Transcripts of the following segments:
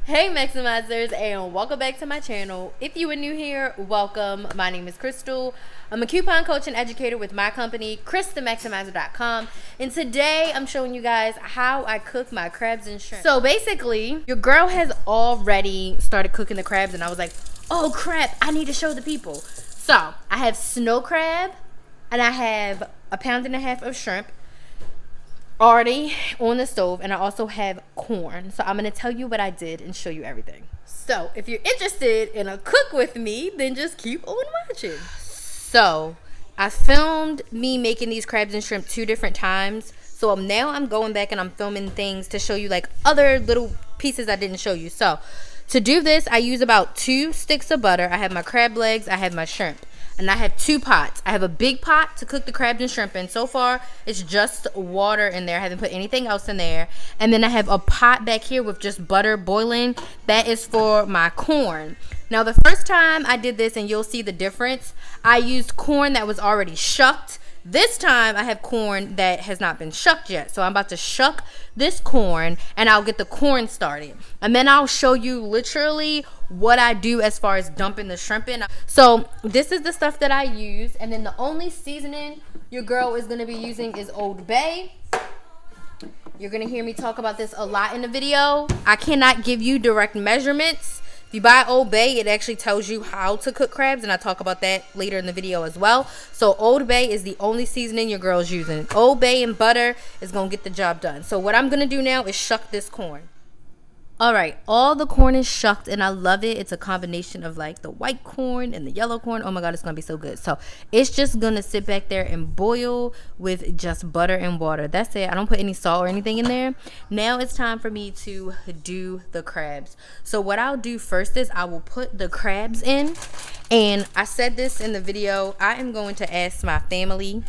Hey Maximizers, and welcome back to my channel. If you are new here, welcome. My name is Crystal. I'm a coupon coach and educator with my company, KrysTheMaximizer.com. And today I'm showing you guys how I cook my crabs and shrimp. So basically, your girl has already started cooking the crabs and I was like, oh crap, I need to show the people. So I have snow crab and I have 1.5 pounds of shrimp already on the stove, and I also have corn. So I'm gonna tell you what I did and show you everything. So if you're interested in a cook with me, then just keep on watching. So I filmed me making these crabs and shrimp 2 different times. So now I'm going back and I'm filming things to show you like other little pieces I didn't show you. So to do this, I use about 2 sticks of butter. I have my crab legs, I have my shrimp. And I have 2 pots. I have a big pot to cook the crabs and shrimp in. So far, it's just water in there. I haven't put anything else in there. And then I have a pot back here with just butter boiling. That is for my corn. Now, the first time I did this, and you'll see the difference, I used corn that was already shucked. This time, I have corn that has not been shucked yet. So I'm about to shuck this corn, and I'll get the corn started. And then I'll show you literally what I do as far as dumping the shrimp in. So this is the stuff that I use. And then the only seasoning your girl is going to be using is Old Bay. You're going to hear me talk about this a lot in the video. I cannot give you direct measurements. If you buy Old Bay, it actually tells you how to cook crabs, and I talk about that later in the video as well. So Old Bay is the only seasoning your girl's using. Old Bay and butter is going to get the job done. So what I'm going to do now is shuck this corn. Alright, all the corn is shucked and I love it. It's a combination of like the white corn and the yellow corn. Oh my god, it's going to be so good. So it's just going to sit back there and boil with just butter and water. That's it. I don't put any salt or anything in there. Now it's time for me to do the crabs. So what I'll do first is I will put the crabs in. And I said this in the video. I am going to ask my family,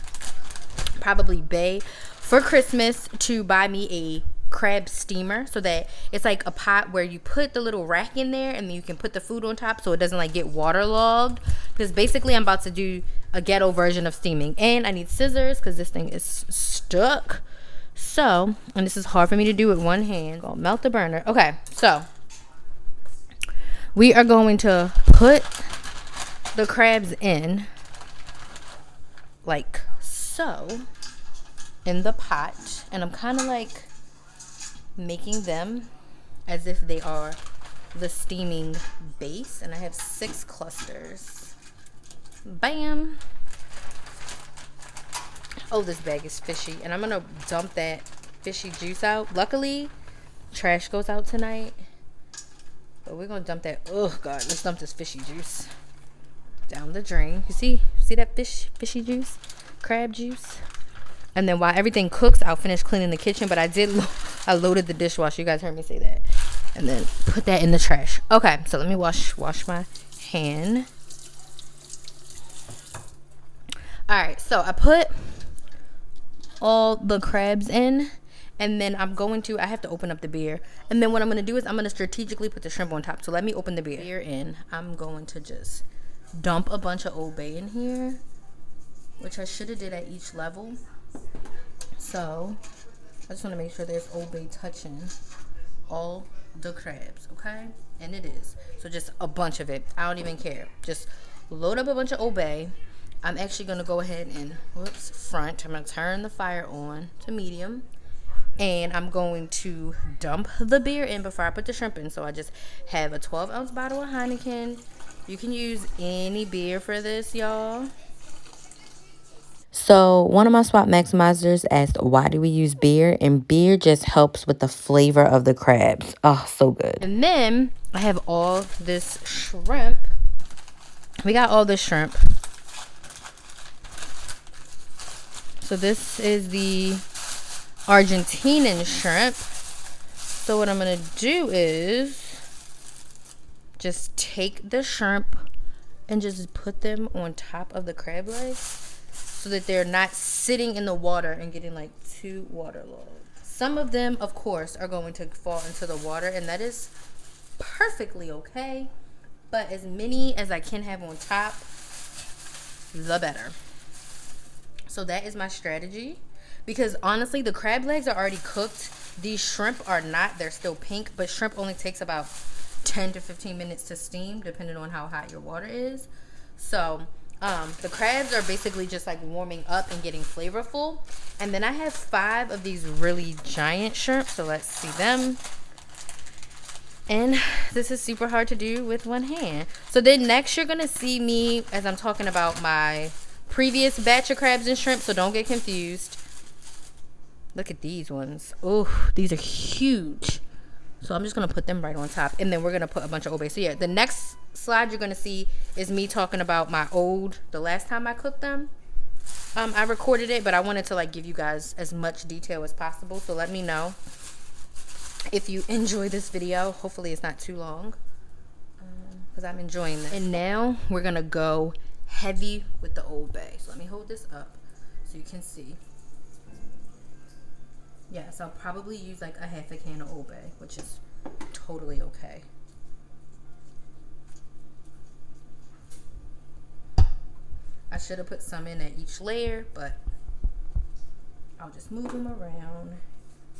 probably Bae, for Christmas to buy me a crab steamer, so that it's like a pot where you put the little rack in there and then you can put the food on top so it doesn't like get waterlogged, because basically I'm about to do a ghetto version of steaming. And I need scissors because this thing is stuck. So, and this is hard for me to do with one hand. I'll melt the burner. Okay, so we are going to put the crabs in like so in the pot, and I'm kind of like making them as if they are the steaming base. And I have 6 clusters. Bam. Oh, this bag is fishy, and I'm gonna dump that fishy juice out. Luckily, trash goes out tonight, but we're gonna dump that. Oh god, let's dump this fishy juice down the drain. You see that fishy juice, crab juice. And then while everything cooks, I'll finish cleaning the kitchen. But I loaded the dishwasher. You guys heard me say that. And then put that in the trash. Okay, so let me wash my hand. Alright, so I put all the crabs in. And then I have to open up the beer. And then what I'm going to do is I'm going to strategically put the shrimp on top. So let me open the beer in. I'm going to just dump a bunch of Old Bay in here, which I should have did at each level. So I just want to make sure there's Old Bay touching all the crabs, okay? And it is. So just a bunch of it. I don't even care. Just load up a bunch of Old Bay. I'm actually going to go ahead and, front. I'm going to turn the fire on to medium. And I'm going to dump the beer in before I put the shrimp in. So I just have a 12-ounce bottle of Heineken. You can use any beer for this, y'all. So one of my SWAT maximizers asked, why do we use beer? And beer just helps with the flavor of the crabs. Oh, so good. And then I have all this shrimp. We got all this shrimp. So this is the Argentinian shrimp. So what I'm going to do is just take the shrimp and just put them on top of the crab legs, so that they're not sitting in the water and getting like too waterlogged. Some of them, of course, are going to fall into the water, and that is perfectly okay. But as many as I can have on top, the better. So that is my strategy. because honestly, the crab legs are already cooked. These shrimp are not. They're still pink, but shrimp only takes about 10 to 15 minutes to steam, depending on how hot your water is. So the crabs are basically just like warming up and getting flavorful. And then I have 5 of these really giant shrimp, so let's see them. And this is super hard to do with one hand. So then next you're gonna see me as I'm talking about my previous batch of crabs and shrimp, so don't get confused. Look at these ones. Oh, these are huge. So I'm just gonna put them right on top, and then we're gonna put a bunch of Old Bay. So yeah, the next slide you're gonna see is me talking about the last time I cooked them. I recorded it, but I wanted to like give you guys as much detail as possible. So let me know if you enjoy this video. Hopefully it's not too long, because I'm enjoying this. And now we're gonna go heavy with the Old Bay. So let me hold this up so you can see. Yes, I'll probably use like a half a can of Old Bay, which is totally okay. I should have put some in at each layer, but I'll just move them around.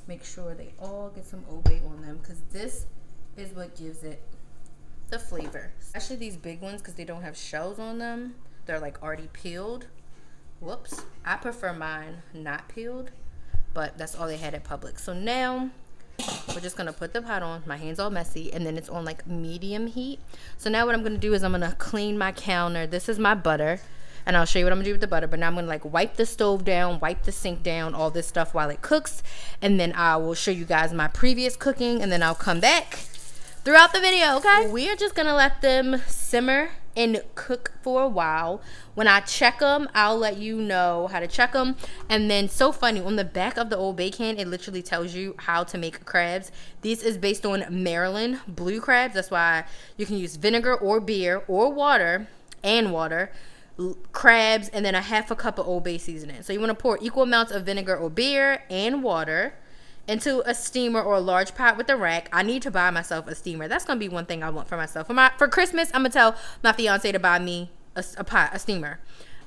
Make sure they all get some Old Bay on them, because this is what gives it the flavor. Especially these big ones, because they don't have shells on them. They're like already peeled. Whoops. I prefer mine not peeled, but that's all they had at Publix. So now we're just gonna put the pot on. My hand's all messy, and then it's on like medium heat. So now what I'm gonna do is I'm gonna clean my counter. This is my butter, and I'll show you what I'm gonna do with the butter. But now I'm gonna like wipe the stove down, wipe the sink down, all this stuff while it cooks, and then I will show you guys my previous cooking, and then I'll come back throughout the video. Okay, we are just gonna let them simmer and cook for a while. When I check them, I'll let you know how to check them. And then, so funny, on the back of the Old Bay can, it literally tells you how to make crabs. This is based on Maryland blue crabs. That's why you can use vinegar or beer or water, crabs, and then a half a cup of Old Bay seasoning. So you want to pour equal amounts of vinegar or beer and water into a steamer or a large pot with a rack. I need to buy myself a steamer. That's gonna be one thing I want for myself. For Christmas, I'm gonna tell my fiance to buy me a steamer.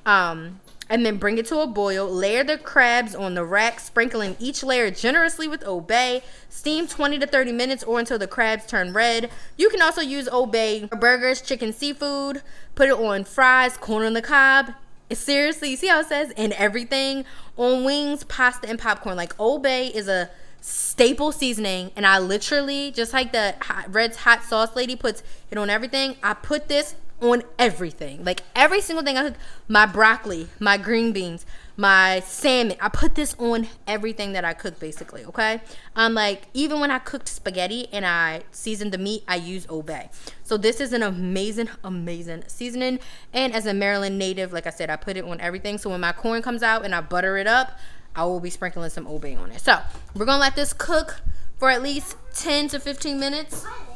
And then bring it to a boil. Layer the crabs on the rack, sprinkling each layer generously with Old Bay. Steam 20 to 30 minutes or until the crabs turn red. You can also use Old Bay for burgers, chicken, seafood. Put it on fries, corn on the cob. Seriously, you see how it says and everything? On wings, pasta, and popcorn. Like, Old Bay is a staple seasoning, and I literally, just like the Red's hot sauce lady puts it on everything, I put this on everything. Like, every single thing I cook, my broccoli, my green beans, my salmon, I put this on everything that I cook, basically. Okay, like, even when I cooked spaghetti and I seasoned the meat, I use Old Bay. So this is an amazing seasoning, and as a Maryland native, like I said, I put it on everything. So when my corn comes out and I butter it up, I will be sprinkling some Old Bay on it. So we're gonna let this cook for at least 10 to 15 minutes. Oh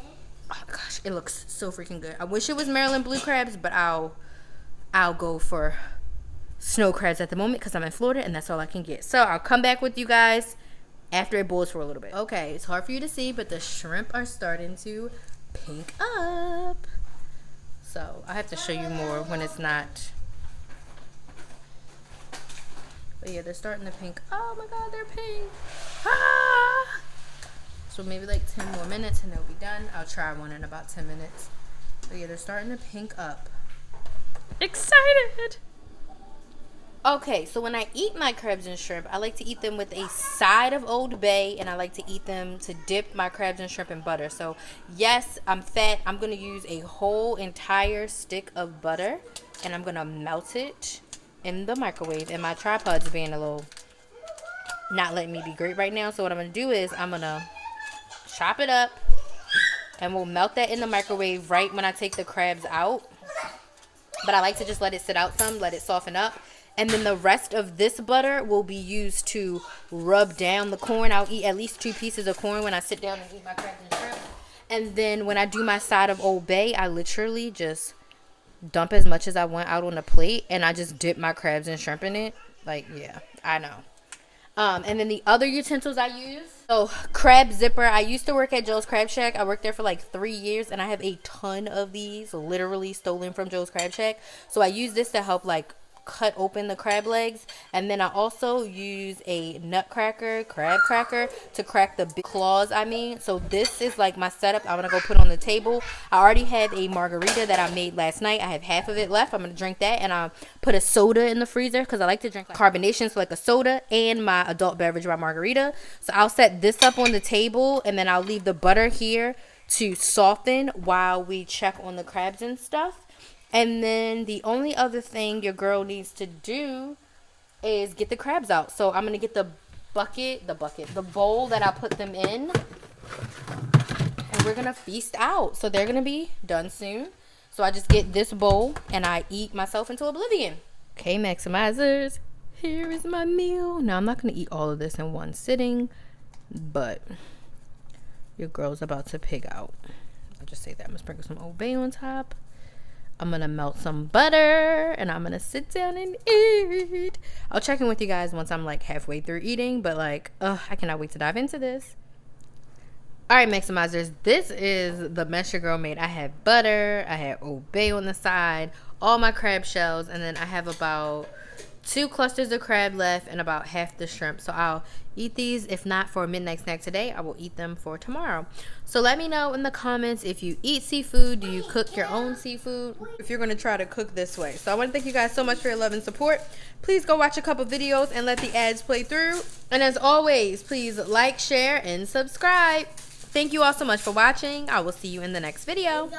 my gosh, it looks so freaking good. I wish it was Maryland blue crabs, but I'll go for snow crabs at the moment because I'm in Florida and that's all I can get. So I'll come back with you guys after it boils for a little bit. Okay, it's hard for you to see, but the shrimp are starting to pink up. So I have to show you more when it's not. But yeah, they're starting to pink. Oh my god, they're pink. Ah! So maybe like 10 more minutes and they'll be done. I'll try one in about 10 minutes. But yeah, they're starting to pink up. Excited! Okay, so when I eat my crabs and shrimp, I like to eat them with a side of Old Bay, and I like to eat them to dip my crabs and shrimp in butter. So yes, I'm fat. I'm going to use a whole entire stick of butter, and I'm going to melt it in the microwave. And my tripod's being a little not letting me be great right now. So what I'm going to do is I'm going to chop it up, and we'll melt that in the microwave right when I take the crabs out. But I like to just let it sit out some, let it soften up. And then the rest of this butter will be used to rub down the corn. I'll eat at least 2 pieces of corn when I sit down and eat my crabs and shrimp. And then when I do my side of Old Bay, I literally just dump as much as I want out on a plate, and I just dip my crabs and shrimp in it. Like, yeah, I know. And then the other utensils I use. So, crab zipper. I used to work at Joe's Crab Shack. I worked there for like 3 years, and I have a ton of these literally stolen from Joe's Crab Shack. So I use this to help like cut open the crab legs, and then I also use a crab cracker to crack the big claws. So this is like my setup. I'm gonna go put on the table. I already have a margarita that I made last night. I have half of it left. I'm gonna drink that, and I'll put a soda in the freezer because I like to drink carbonation, so like a soda and my adult beverage, my margarita. So I'll set this up on the table, and then I'll leave the butter here to soften while we check on the crabs and stuff. And then the only other thing your girl needs to do is get the crabs out. So I'm going to get the bowl that I put them in. And we're going to feast out. So they're going to be done soon. So I just get this bowl and I eat myself into oblivion. Okay, maximizers. Here is my meal. Now I'm not going to eat all of this in one sitting, but your girl's about to pig out. I'll just say that. I'm going to sprinkle some Old Bay on top. I'm going to melt some butter, and I'm going to sit down and eat. I'll check in with you guys once I'm, like, halfway through eating, but, like, I cannot wait to dive into this. All right, maximizers, this is the mess your girl made. I had butter, I had Old Bay on the side, all my crab shells, and then I have about 2 clusters of crab left and about half the shrimp. So I'll eat these. If not for a midnight snack today, I will eat them for tomorrow. So let me know in the comments if you eat seafood. Do you cook your own seafood? If you're going to try to cook this way. So I want to thank you guys so much for your love and support. Please go watch a couple videos and let the ads play through. And as always, please like, share, and subscribe. Thank you all so much for watching. I will see you in the next video.